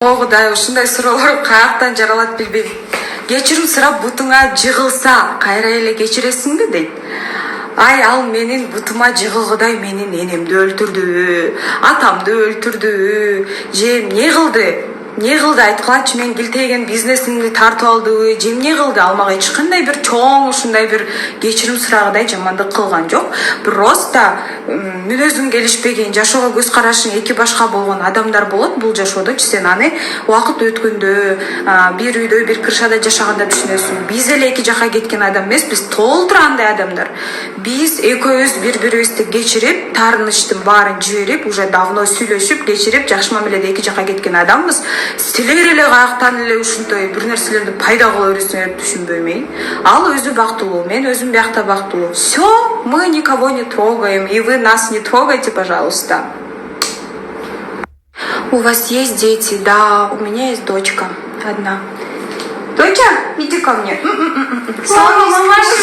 Кудай ушундай суроолор каяктан жаралат билбейм. Кечирим сурап бутуңа жыгылса кайра эле кечиресиңби дейт. Ай ал менин бутума жыгылгыдай менин энемди өлтүрдү, атамды өлтүрдү, же эмне кылды? Не кылды айткылачы, мен килтейген бизнесимди тартып алдыбы, же эмне кылды? Ал мага эч кандай бир чоң ушундай бир кечирим сурагыдай жамандык кылган жок. Просто мүнөзүң келишпеген, жашоого көз карашың эки башка болгон адамдар болот бул жашоодочу. Сен аны убакыт өткөндө, бир үйдө, бир крышада жашаганда түшүнөсүң. Биз эле эки жака кеткен адам эмеспиз, толтура андай адамдар. Биз экөөбүз бири-бирибизди кечирип, таарынычтын баарын жиберип, уже давно сүйлөшүп, кечирип, жакшы мамиледе эки жака кеткен адамбыз. Силер эле каяктан эле ушундай бир нерселерди пайда кыла бересиңер деп түшүнбөйм. Ал өзү бактылуу, мен өзүм биякта бактылуу. Все, мы никого не трогаем, и вы нас не трогайте, пожалуйста. У вас есть дети? Да, у меня есть дочка одна. Доча, иди ко мне. Мама, мамаша,